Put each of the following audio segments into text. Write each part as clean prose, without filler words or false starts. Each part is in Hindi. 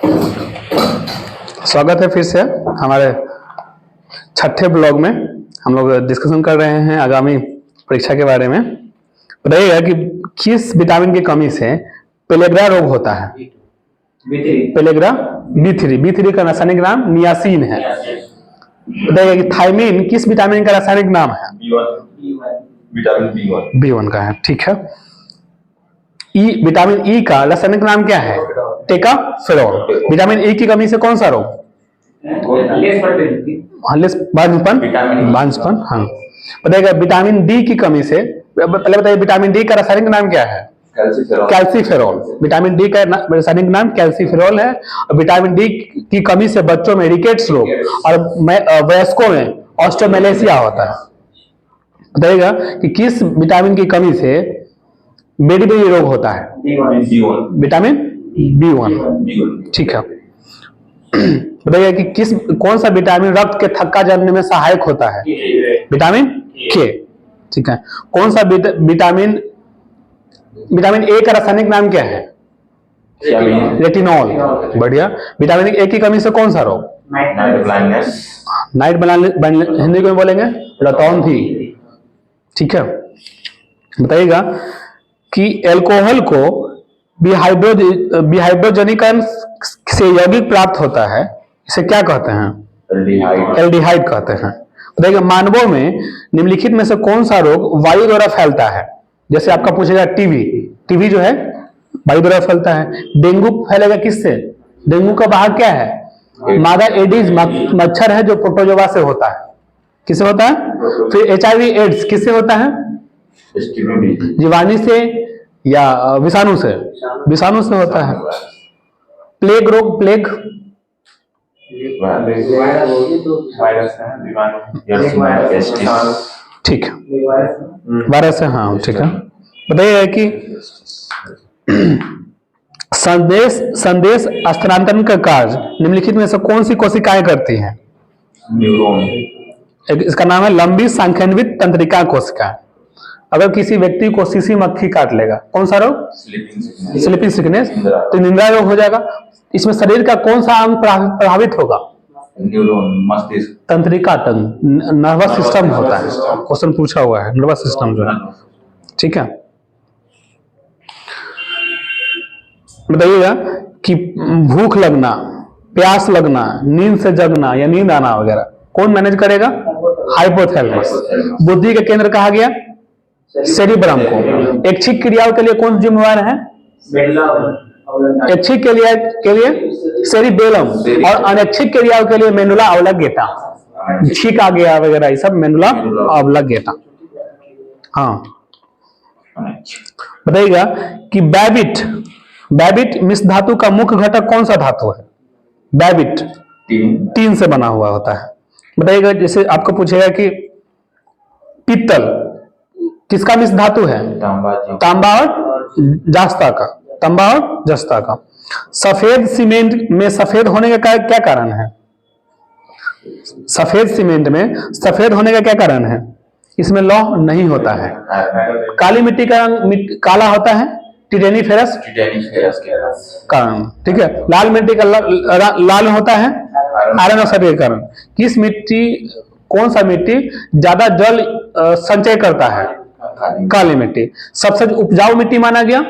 स्वागत है फिर से हमारे छठे ब्लॉग में। हम लोग डिस्कशन कर रहे हैं आगामी परीक्षा के बारे में। बताइएगा कि किस विटामिन की कमी से पेलेग्रा रोग होता है। पेलेग्रा B3 का रासायनिक नाम नियासिन है। बताइएगा कि थायमिन किस विटामिन का रासायनिक नाम है। विटामिन B1 का है। ठीक है। विटामिन ई का रासायनिक नाम क्या है। टेकाफेरोल। विटामिन ई की कमी से कौन सा रोग। बांझपन। हाँ। बताइएगा विटामिन डी की कमी से, पहले बताइए विटामिन डी का रासायनिक नाम क्या है। कैल्सीफेरोल। विटामिन डी का रासायनिक नाम कैल्सीफेरोल है। और विटामिन डी की कमी से बच्चों में रिकेट्स रोग और वयस्कों में ऑस्टियोमेलेसिया होता है। बताइएगा कि किस विटामिन की कमी से बेडी रोग होता है। Vitamin B1। ठीक है। बताइए कि कौन सा विटामिन रक्त के थक्का जलने में सहायक होता है। विटामिन के। ठीक है। कौन सा विटामिन ए का रासायनिक नाम क्या है। रेटिनॉल। बढ़िया। विटामिन ए की कमी से कौन सा रोग। नाइट ब्लाइंडनेस हिंदी में बोलेंगे रतौंधी। ठीक है। बताइएगा कि एल्कोहल को डिहाइड्रोजनीकरण से यौगिक प्राप्त होता है, इसे क्या कहते हैं। एल्डिहाइड कहते हैं। बताइएगा मानवों में निम्नलिखित में से कौन सा रोग वायु द्वारा फैलता है। जैसे आपका पूछेगा टीबी जो है वायु द्वारा फैलता है। डेंगू फैलेगा किससे। डेंगू का वाहक क्या है। मादा एडिस मच्छर है जो प्रोटोजोआ से होता है। किससे होता है। फिर HIV एड्स किससे होता है। जीवाणु से या विषाणु से होता है। प्लेग रोग। प्लेग ठीक है। वायरस है। हाँ ठीक है। बताइए कि संदेश स्थानांतरण का कार्य निम्नलिखित में से कौन सी कोशिकाएं करती हैं। इसका नाम है लंबी सांख्यन्वित तंत्रिका कोशिका। अगर किसी व्यक्ति को सीसी मक्खी काट लेगा, कौन सा रोग। स्लीपिंग सिकनेस, तो निद्रा रोग हो जाएगा। इसमें शरीर का कौन सा अंग प्रभावित होगा। तंत्रिका तंत्र, नर्वस सिस्टम होता है। क्वेश्चन पूछा हुआ है नर्वस सिस्टम जो है। ठीक है। बताइएगा कि भूख लगना, प्यास लगना, नींद से जगना या नींद आना वगैरह कौन मैनेज करेगा। हाइपोथैलेमस। बुद्धि का केंद्र कहा गया सेरिब्रम को। ऐच्छिक क्रियाओं के लिए कौन जिम्मेवार है। ऐच्छिक के लिए सेरिबेलम और अनैच्छिक क्रियाओं के लिए मेनुला ऑब्लिंगेटा। छींक आ गया वगैरह ये सब मेनुला ऑब्लिंगेटा। हाँ। बताइएगा कि बैबिट मिश्र धातु का मुख्य घटक कौन सा धातु है। बैबिट टीन से बना हुआ होता है। बताइएगा जैसे आपको पूछेगा कि पित्तल किसका मिश्र धातु है। तांबा और जस्ता का। सफेद सीमेंट में सफेद होने का क्या कारण है। सफेद सीमेंट में सफेद होने का क्या कारण है। इसमें लौह नहीं होता है। काली मिट्टी का रंग काला होता है टिटेनीफेरस कारण। ठीक है। लाल मिट्टी का लाल होता है आयरन ऑक्साइड के कारण। कौन सा मिट्टी ज्यादा जल संचय करता है। काली मिट्टी। सबसे उपजाऊ मिट्टी माना गया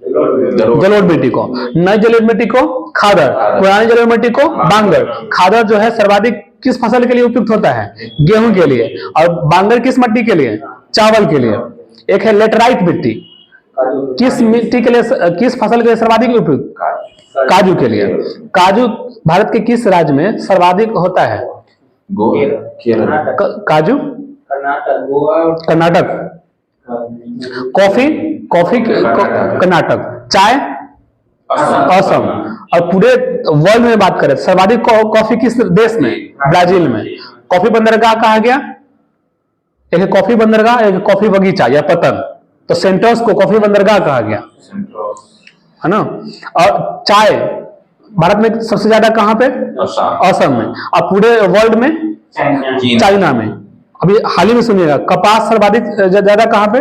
जलोढ़ मिट्टी को। नई जलोढ़ मिट्टी को खादर, पुरानी जलोढ़ मिट्टी को बांगर। खादर जो है सर्वाधिक किस फसल के लिए उपयुक्त होता है। गेहूं के लिए। और बांगर किस मिट्टी के लिए। चावल के लिए। एक है लेटराइट मिट्टी, किस मिट्टी के लिए, किस फसल के लिए सर्वाधिक उपयुक्त। काजू के लिए। काजू भारत के किस राज्य में सर्वाधिक होता है। काजू कर्नाटक। कॉफी कर्नाटक। चाय असम। और पूरे वर्ल्ड में बात करें सर्वाधिक कॉफी किस देश में। ब्राजील में। कॉफी बंदरगाह कहा गया। एक कॉफी बंदरगाह, एक कॉफी बगीचा या पतन। तो सेंटोस को कॉफी बंदरगाह कहा गया है ना। और चाय भारत में सबसे ज्यादा कहां पे। असम में। और पूरे वर्ल्ड में चाइना में। अभी हाल ही में सुनिएगा कपास सर्वाधिक ज्यादा कहां पे।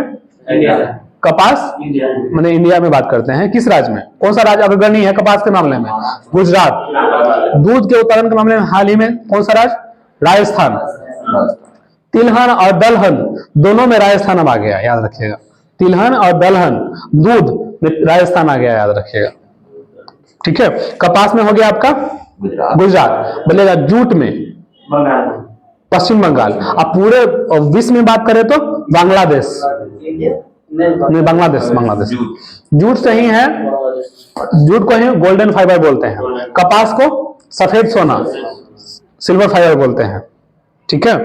कपास मैंने इंडिया में बात करते हैं, किस राज्य में, कौन सा राज्य अग्रणी है कपास के मामले में? गुजरात। दूध के उत्पादन के मामले में हाल ही में कौन सा राज्य? राजस्थान। तिलहन और दलहन दोनों में राजस्थान अब आ गया, याद रखिएगा। तिलहन और दलहन दूध में राजस्थान आ गया, याद रखिएगा। ठीक है, कपास में हो गया आपका गुजरात। बोलेगा जूट में पश्चिम बंगाल। अब पूरे विश्व में बात करें तो बांग्लादेश, नहीं बांग्लादेश। जूट सही है, जूट को ही गोल्डन फाइबर बोलते हैं, कपास को सफेद सोना सिल्वर फाइबर बोलते हैं। ठीक है,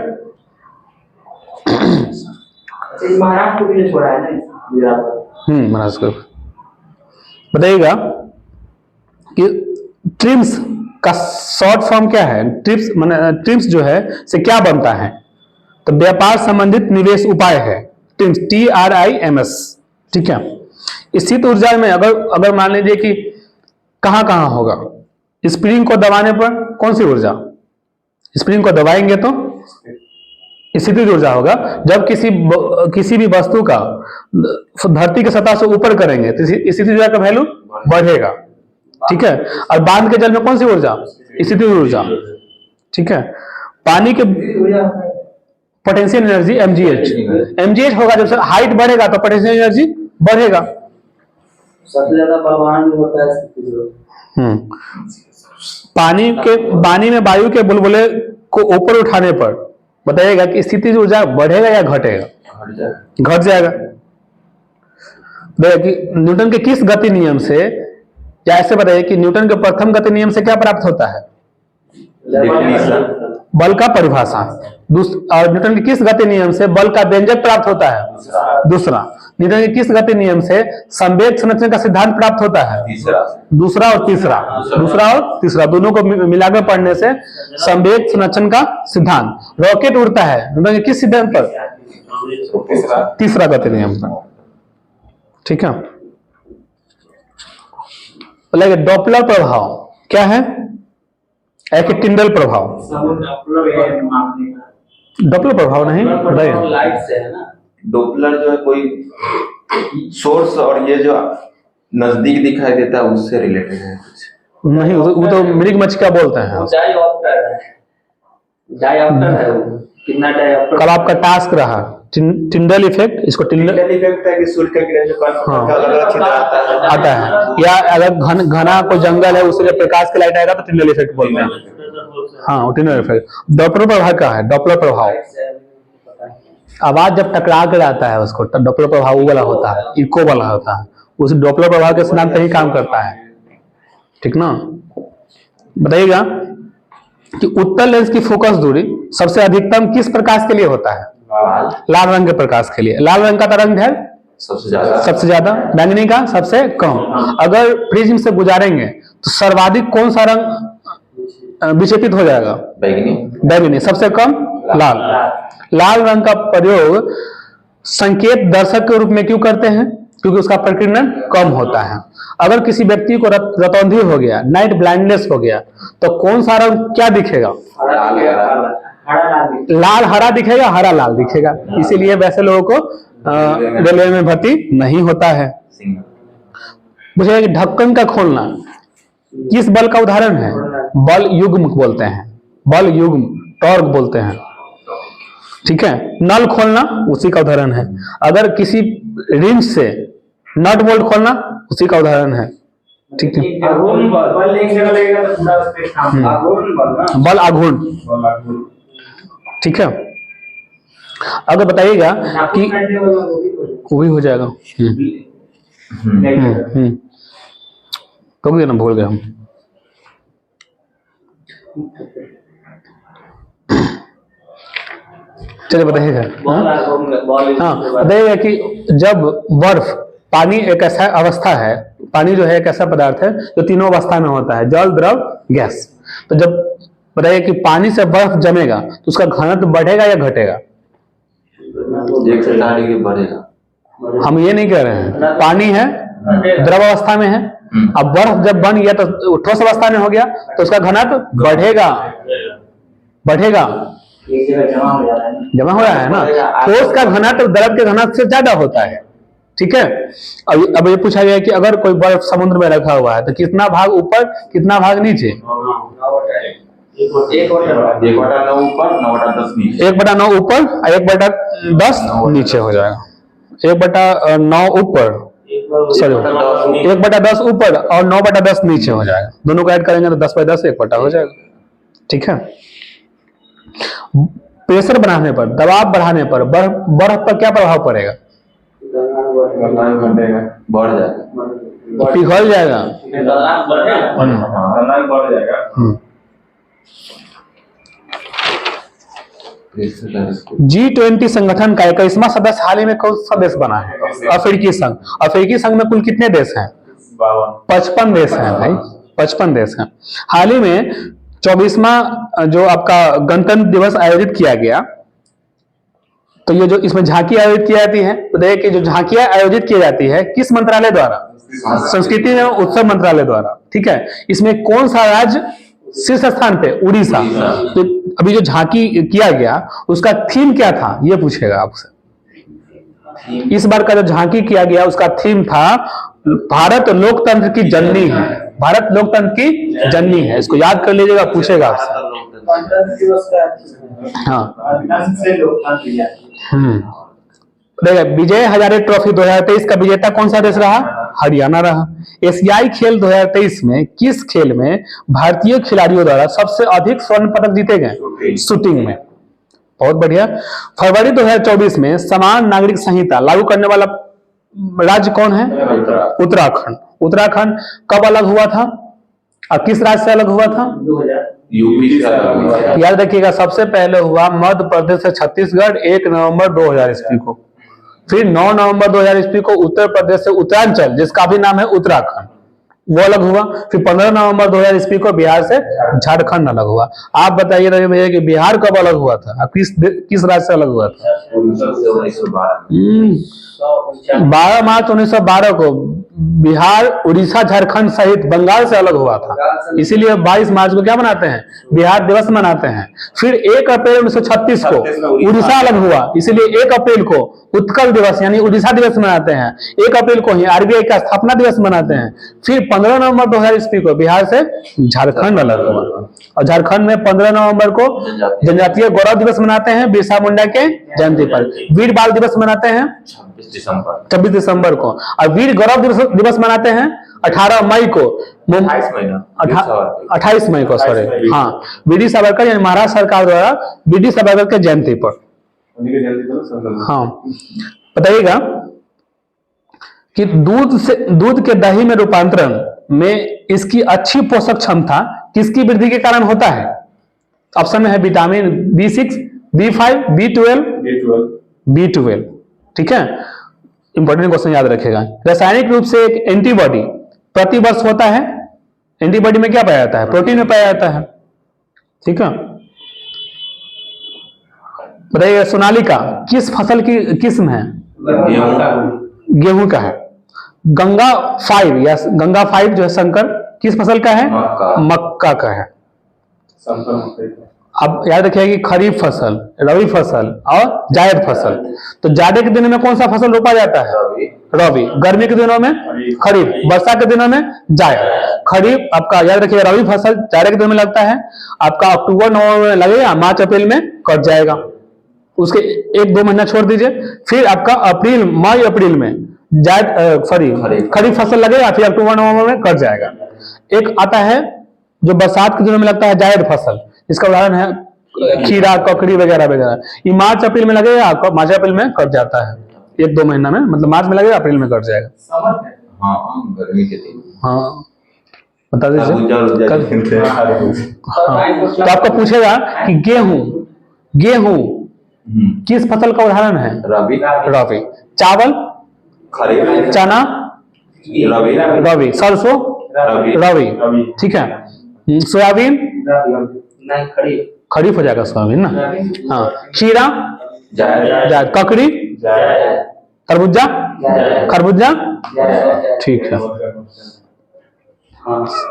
महाराष्ट्र को भी छोड़ा है ना, महाराष्ट्र को। बताइएगा कि ट्रिम्स का शॉर्ट फॉर्म क्या है? ट्रिम्स जो है से क्या बनता है? तो व्यापार संबंधित निवेश उपाय है ट्रिम्स, TRIMS। ठीक है, स्थित ऊर्जा में अगर मान लीजिए कि कहां होगा, स्प्रिंग को दबाने पर कौन सी ऊर्जा? स्प्रिंग को दबाएंगे तो स्थितिज ऊर्जा होगा। जब किसी भी वस्तु का धरती की सतह से ऊपर करेंगे तो स्थितिज ऊर्जा का वैल्यू बढ़ेगा। ठीक है, और बांध के जल में कौन सी ऊर्जा? स्थितिज ऊर्जा। ठीक है, पानी के पोटेंशियल एनर्जी mgh होगा। जब हाइट बढ़ेगा तो पोटेंशियल एनर्जी बढ़ेगा। सबसे ज्यादा बलवान होता है पानी में वायु के बुलबुले को ऊपर उठाने पर बताइएगा कि स्थितिज ऊर्जा बढ़ेगा या घटेगा? घट जाएगा। देखिए कि न्यूटन के किस गति नियम से, या ऐसे बताइए कि न्यूटन के प्रथम गति नियम से क्या प्राप्त होता है? बल का परिभाषा। और न्यूटन के किस गति नियम से बल का व्यंजक प्राप्त होता है? दूसरा। न्यूटन के किस गति नियम से संवेग संरक्षण का सिद्धांत प्राप्त होता है? दूसरा और तीसरा दोनों को मिलाकर पढ़ने से संवेग संरक्षण का सिद्धांत। रॉकेट उड़ता है न्यूटन के किस सिद्धांत पर? तीसरा गति नियम पर। ठीक है, डॉपलर प्रभाव क्या है? एक टिंडल प्रभाव। डॉपलर प्रभाव नहीं लाइट से है ना। डॉपलर जो है कोई सोर्स और ये जो नजदीक दिखाई देता है उससे रिलेटेड है कुछ? नहीं, वो तो मृगमच्छिका बोलते हैं। डायऑप्टर है वो। कितना डायऑप्टर? कल आपका टास्क रहा टिंडल इफेक्ट। इसको टिंडल इफेक्ट है कि सूर्य का किरण जो अलग-अलग छिद्र आता है, या अगर घना कोई जंगल है उससे जब प्रकाश की लाइट आएगा तो टिंडल इफेक्ट बोलते हैं। हाँ, टिंडल इफेक्ट। डॉपलर प्रभाव क्या है? डॉपलर प्रभाव आवाज जब टकरा कर आता है उसको डॉपलर प्रभाव वाला होता है, इको वाला होता है। उस डॉपलर प्रभाव के सिद्धांत पर ही काम करता है। ठीक ना? बताइएगा कि उत्तल लेंस की फोकस दूरी सबसे अधिकतम किस प्रकाश के लिए होता है? लाल रंग के प्रकाश के लिए। लाल रंग का तरंग है सबसे ज्यादा, बैंगनी का सबसे कम। अगर प्रिज्म से गुजारेंगे तो सर्वाधिक कौन सा रंग विक्षेपित हो जाएगा? बैंगनी। सबसे कम लाल रंग का प्रयोग संकेत दर्शक के रूप में क्यों करते हैं? क्योंकि उसका प्रकीर्णन कम होता है। अगर किसी व्यक्ति को रतौंधी हो गया, नाइट ब्लाइंडनेस हो गया, तो कौन सा रंग क्या दिखेगा? लाल हरा दिखेगा, हरा लाल दिखेगा। इसीलिए वैसे लोगों को रेलवे में भर्ती नहीं होता है। मुझे ढक्कन का खोलना किस बल का उदाहरण है? बल युग्म बोलते हैं, बल युग्म, टॉर्क बोलते हैं। ठीक है, नल खोलना उसी का उदाहरण है। अगर किसी रिंच से नट बोल्ट खोलना उसी का उदाहरण है। ठीक है, बल आघूर्ण। ठीक है, अगर बताइएगा कि वो भी हो जाएगा। तो ना भूल गए हम। चलिए बताइएगा। हाँ, बताइएगा कि जब बर्फ, पानी एक ऐसा अवस्था है, पानी जो है एक ऐसा पदार्थ है जो तीनों अवस्था में होता है, जल, द्रव, गैस। तो जब बताइए कि पानी से बर्फ जमेगा तो उसका घनत्व बढ़ेगा या घटेगा? बढ़ेगा। हम ये नहीं कह रहे हैं, पानी है द्रव अवस्था में है, अब बर्फ जब बन गया तो ठोस अवस्था में हो गया तो उसका घनत्व बढ़ेगा। जमा हो रहा है ना। ठोस का घनत्व द्रव के घनत्व से ज्यादा होता है। ठीक है। अब ये पूछा गया कि अगर कोई बर्फ समुद्र में रखा हुआ है तो कितना भाग ऊपर कितना भाग नीचे? 1/9 ऊपर 9/10 नीचे। 1/9 ऊपर और 1/10 नीचे हो जाएगा। 1/9 ऊपर, सॉरी 1/10 ऊपर और 9/10 नीचे हो जाएगा। दोनों को ऐड करेंगे तो 10/10 1/10 हो जाएगा। ठीक है। प्रेशर बढ़ाने पर, दबाव बढ़ाने पर बर्फ पर क्या प्रभाव पड़ेगा? बढ़ जाएगा, पिघल जाएगा। G20 संगठन का 21वां सदस्य हाल ही में कौन सा देश बना है? अफ्रीकी संघ। अफ्रीकी संघ में कुल कितने देश हैं? 55 देश हैं भाई, 55 देश हैं। हाल ही में 24वां जो आपका गणतंत्र दिवस आयोजित किया गया, तो ये जो इसमें झांकी आयोजित की जाती है, तो देखिए जो झांकियां आयोजित की जाती है किस मंत्रालय द्वारा? संस्कृति एवं उत्सव मंत्रालय द्वारा। ठीक है। इसमें कौन सा राज्य शीर्ष स्थान पे? उड़ीसा। तो अभी जो झांकी किया गया उसका थीम क्या था, ये पूछेगा आपसे। इस बार का जो झांकी किया गया उसका थीम था भारत लोकतंत्र की जननी है। भारत लोकतंत्र की जननी है, इसको याद कर लीजिएगा, पूछेगा आपसे। हाँ। देखिए, विजय हजारे ट्रॉफी 2023 का विजेता कौन सा देश रहा? हरियाणा रहा। एशियाई खेल 2023 में किस खेल में भारतीय खिलाड़ियों द्वारा सबसे अधिक स्वर्ण पदक जीते गए? शूटिंग में। बहुत बढ़िया। फरवरी 2024 में समान नागरिक संहिता लागू करने वाला राज्य कौन है? उत्तराखंड। उत्तराखंड कब अलग हुआ था और किस राज्य से अलग हुआ था? यूपी से अलग हुआ। याद रखिएगा, सबसे पहले हुआ मध्य प्रदेश से छत्तीसगढ़ 1 नवंबर 2000 ईस्वी को। फिर 9 नवंबर 2000 ईस्वी को उत्तर प्रदेश से उत्तरांचल, जिसका भी नाम है उत्तराखंड, वो अलग हुआ। फिर 15 नवंबर 2000 ईस्वी को बिहार से झारखंड अलग हुआ। आप बताइए रवि भैया कि बिहार कब अलग हुआ था, किस राज्य से अलग हुआ था? 12 मार्च 1912 को बिहार, उड़ीसा, झारखंड सहित बंगाल से अलग हुआ था। इसीलिए 22 मार्च को क्या मनाते हैं? बिहार दिवस मनाते हैं। फिर 1 अप्रैल 1936 को उड़ीसा अलग हुआ, इसीलिए 1 अप्रैल को उत्कल दिवस यानी उड़ीसा दिवस मनाते हैं। 1 अप्रैल को ही आरबीआई का स्थापना दिवस मनाते हैं। फिर 15 नवंबर 2000 ईस्वी को बिहार से झारखंड अलग हुआ और झारखंड में 15 नवंबर को जनजातीय गौरव दिवस मनाते हैं बिरसा मुंडा के जयंती पर। वीर बाल दिवस मनाते हैं 26 दिसंबर को और वीर गौरव दिवस मनाते हैं 18 मई को। 28 मई को, सॉरी, हाँ, वीडी सावरकर यानी महाराष्ट्र सरकार द्वारा वीडी सावरकर के जयंती पर। हाँ, बताइएगा कि दूध के दही में रूपांतरण में इसकी अच्छी पोषक क्षमता किसकी वृद्धि के कारण होता है? ऑप्शन में है विटामिन B6, B5, B12। ठीक है, इंपॉर्टेंट क्वेश्चन याद रखेगा। रासायनिक रूप से एक एंटीबॉडी प्रतिवर्ष होता है। एंटीबॉडी में क्या पाया जाता है? प्रोटीन में पाया जाता है। ठीक है, बताइए सोनालिका किस फसल की किस्म है? गेहूं का है। गंगा 5 या गंगा 5 जो है शंकर किस फसल का है? मक्का का है। अब याद रखिए कि खरीफ फसल, रबी फसल और जायद फसल। तो जाड़े के दिनों में कौन सा फसल रोपा जाता है? रबी। गर्मी के दिनों में खरीफ, वर्षा के दिनों में जायद। खरीफ आपका याद रखिए रबी फसल जाड़े के दिनों में लगता है, आपका अक्टूबर नवंबर में लगेगा, मार्च अप्रैल में कट जाएगा। उसके 1-2 महीना छोड़ दीजिए, फिर आपका अप्रैल, मई अप्रैल में जायद खरीफ फसल लगेगा, फिर अक्टूबर नवंबर में कट जाएगा। एक आता है जो बरसात के दिनों में लगता है जायद फसल, इसका उदाहरण है खीरा, ककड़ी वगैरह वगैरह। ये मार्च अप्रैल में लगेगा, मार्च अप्रैल में कट जाता है। 1-2 महीना में, मतलब मार्च में लगेगा, अप्रैल में कट जाएगा। गर्मी के दिन। हाँ, बता दीजिए। तो आपको पूछेगा कि गेहूं किस फसल का उदाहरण है? रबी। चावल, चना, रबी। सरसों, रबी। ठीक है। सोयाबीन, खरीफ हो जाएगा सोयाबीन ना। हाँ, खीरा, जायद। ककड़ी, तरबूजा, खरबूजा। ठीक है,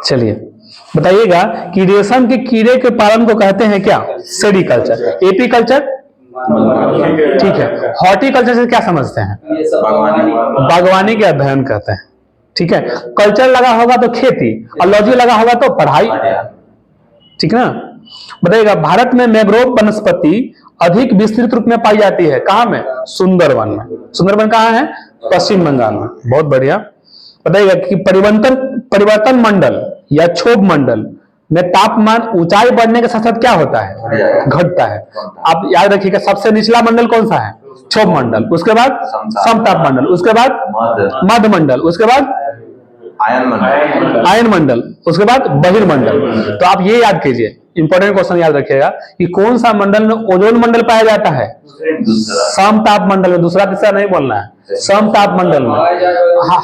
चलिए बताइएगा कि रेशम के कीड़े के पालन को कहते हैं क्या? सेरीकल्चर। एपीकल्चर, ठीक है। हॉर्टिकल्चर से क्या समझते हैं? ये सब बागवानी के अध्ययन कहते हैं। ठीक है। कल्चर लगा होगा तो खेती, और लॉजी लगा होगा तो पढ़ाई। ठीक ना। बताइएगा, भारत में मैंग्रोव वनस्पति अधिक विस्तृत रूप में पाई जाती है कहां में? सुंदरवन में। सुंदरवन कहां है? पश्चिम बंगाल में। बहुत बढ़िया। बताइएगा कि परिवर्तन मंडल या क्षोभ मंडल में तापमान ऊंचाई बढ़ने के साथ साथ क्या होता है? घटता है। आप याद रखिएगा, सबसे निचला मंडल कौन सा है? क्षोभ मंडल। उसके बाद समताप मंडल, उसके बाद मध्य मंडल, उसके बाद आयन मंडल, उसके बाद बहिर्मंडल। तो आप ये याद कीजिए, इंपॉर्टेंट क्वेश्चन याद रखिएगा कि कौन सा मंडल में ओजोन मंडल पाया जाता है? समताप मंडल में। दूसरा तीसरा नहीं बोलना है, समताप मंडल में।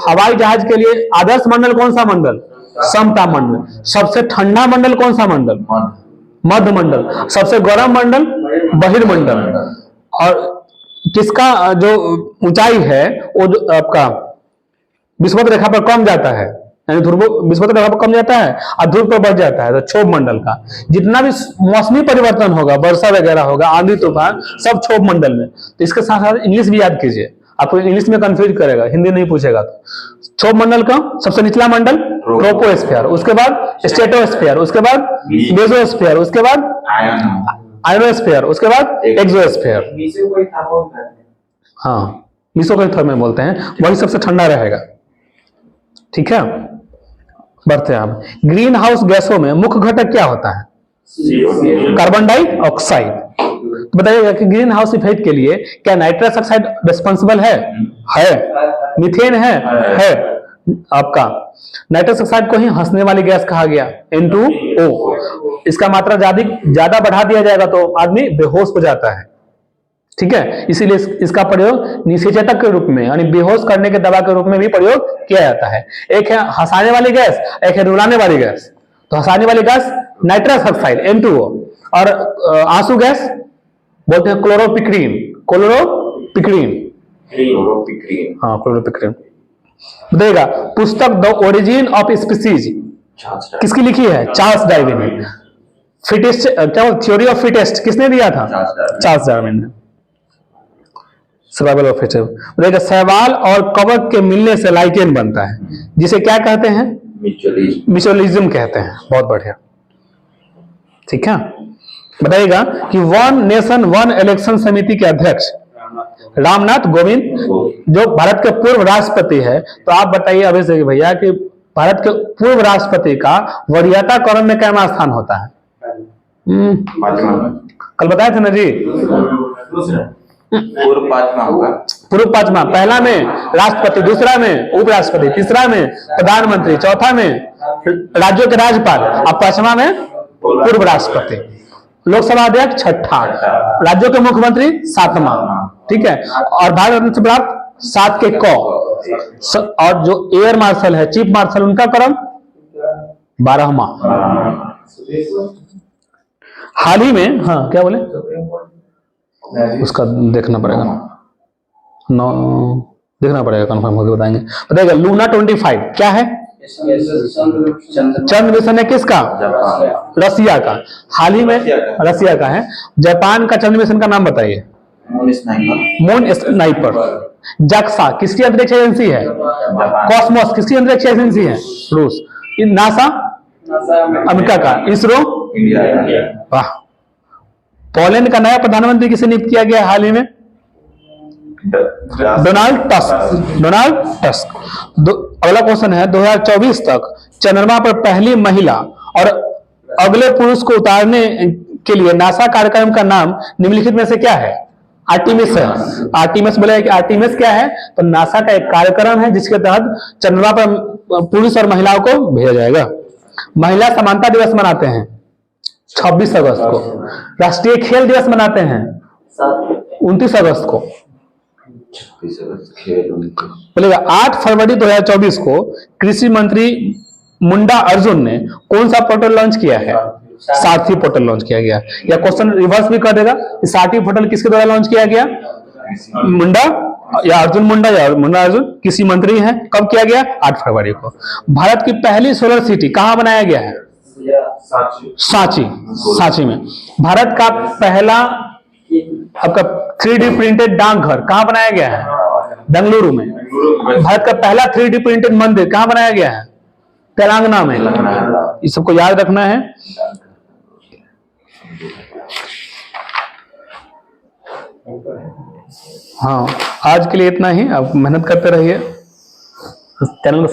हवाई जहाज के लिए आदर्श मंडल कौन सा मंडल? समताप मंडल। सबसे ठंडा मंडल कौन सा मंडल? मध्य मंडल। सबसे गर्म मंडल? बहिर्मंडल। और किसका जो ऊंचाई है वो आपका विषुवत रेखा पर कम जाता है, यानी ध्रुव विषुवत रेखा पर कम जाता है और ध्रुव पर बढ़ जाता है, तो क्षोभ मंडल का। जितना भी मौसमी परिवर्तन होगा, वर्षा वगैरह होगा, आंधी तूफान, सब क्षोभ मंडल में। तो इसके साथ साथ इंग्लिश भी याद कीजिए, आपको इंग्लिश में कंफ्यूज करेगा, हिंदी नहीं पूछेगा तो। क्षोभ मंडल का सबसे निचला मंडल ट्रोपोस्फीयर, उसके बाद स्ट्रेटोस्फीयर, उसके बाद मेसोस्फीयर, उसके बाद आयोनोस्फीयर, उसके बाद एक्सोस्फीयर। हाँ, मेसोस्फीयर में बोलते हैं, वही सबसे ठंडा रहेगा। ठीक है, बढ़ते हैं आप। ग्रीन हाउस गैसों में मुख्य घटक क्या होता है? Carbon dioxide. तो बताइएगा कि ग्रीन हाउस इफेक्ट के लिए क्या नाइट्रस ऑक्साइड रिस्पॉन्सिबल है? मीथेन है? आपका नाइट्रस ऑक्साइड को ही हंसने वाली गैस कहा गया, N2O। इसका मात्रा ज्यादा बढ़ा दिया जाएगा तो आदमी बेहोश हो जाता है। ठीक है, इसीलिए इसका प्रयोग निषेचक के रूप में, यानी बेहोश करने के दवा के रूप में भी प्रयोग किया जाता है। एक है हंसाने वाली गैस, एक है रुलाने वाली गैस। तो हंसाने वाली गैस नाइट्रस ऑक्साइड N2O, और आंसू गैस बोलते हैं क्लोरोपिक्रीन। हाँ, क्लोरोपिक्रीन। बताइएगा, पुस्तक द ओरिजिन ऑफ स्पीसीज किसकी लिखी है? चार्ल्स डार्विन ने। फिटेस्ट क्या थ्योरी ऑफ फिटेस्ट किसने दिया था? चार्ल्स डार्विन ने। Survival of fittest. बताइएगा, शैवाल और कवक के मिलने से लाइकेन बनता है, जिसे क्या कहते हैं? म्यूचुअलिज्म कहते हैं। बहुत बढ़िया। ठीक है। बताइएगा कि वन नेशन वन इलेक्शन समिति के अध्यक्ष रामनाथ कोविंद जो भारत के पूर्व राष्ट्रपति है। तो आप बताइए अभिषेक भैया कि भारत के पूर्व राष्ट्रपति का वरीयता क्रम में क्या स्थान होता है? कल बताए थे ना जी, पूर्व पांचवा होगा। पूर्व पांचवा। पहला में राष्ट्रपति, दूसरा में उपराष्ट्रपति, तीसरा में प्रधानमंत्री, चौथा में राज्यों के राज्यपाल, और पांचवा में पूर्व राष्ट्रपति। लोकसभा अध्यक्ष छठा, राज्यों के मुख्यमंत्री सातवां। ठीक है। और भारत रत्न से प्राप्त 7 के क। और जो एयर मार्शल है, चीफ मार्शल, उनका क्रम 12वां। हाल ही में, हाँ क्या बोले, उसका देखना पड़ेगा, देखना पड़ेगा, कंफर्म होकर बताएंगे। बताइएगा, लूना 25 क्या है? चंद्र मिशन है किसका? रसिया का। हाल ही में रसिया का है। जापान का चंद्र मिशन का नाम बताइए। Moon sniper. जक्सा किसकी अंतरिक्ष एजेंसी है? कॉस्मोस किसकी अंतरिक्ष एजेंसी है? रूस। नासा अमेरिका का। इसरो वाह। पोलैंड का नया प्रधानमंत्री किसे नियुक्त किया गया हाल ही में? Donald tusk. अगला क्वेश्चन है, 2024 तक चंद्रमा पर पहली महिला और अगले पुरुष को उतारने के लिए नासा कार्यक्रम का नाम निम्नलिखित में से क्या है? आर्टिमिस है। आर्टिमिस बोले कि आर्टिमिस क्या है? तो नासा का एक कार्यक्रम है जिसके तहत चंद्रमा पर पुरुष और महिलाओं को भेजा जाएगा। महिला समानता दिवस मनाते हैं 26 अगस्त को। राष्ट्रीय खेल दिवस मनाते हैं 29 अगस्त को। बोलेगा 8 फरवरी 2024 को कृषि मंत्री मुंडा अर्जुन ने कौन सा पोर्टल लॉन्च किया है? सारथी पोर्टल लॉन्च किया गया। या क्वेश्चन रिवर्स भी कर देगा, सारथी पोर्टल किसके द्वारा लॉन्च किया गया? मुंडा या अर्जुन मुंडा या मुंडा अर्जुन कृषि मंत्री हैं। कब किया गया? 8 फरवरी को। भारत की पहली सोलर सिटी कहां बनाया गया है? सांची में। भारत का पहला आपका 3D प्रिंटेड डाकघर कहां बनाया गया है? बेंगलुरु में। भारत का पहला 3D प्रिंटेड मंदिर कहां बनाया गया है? तेलंगाना में। इस सबको याद रखना है। हाँ, आज के लिए इतना ही। आप मेहनत करते रहिए, चैनल को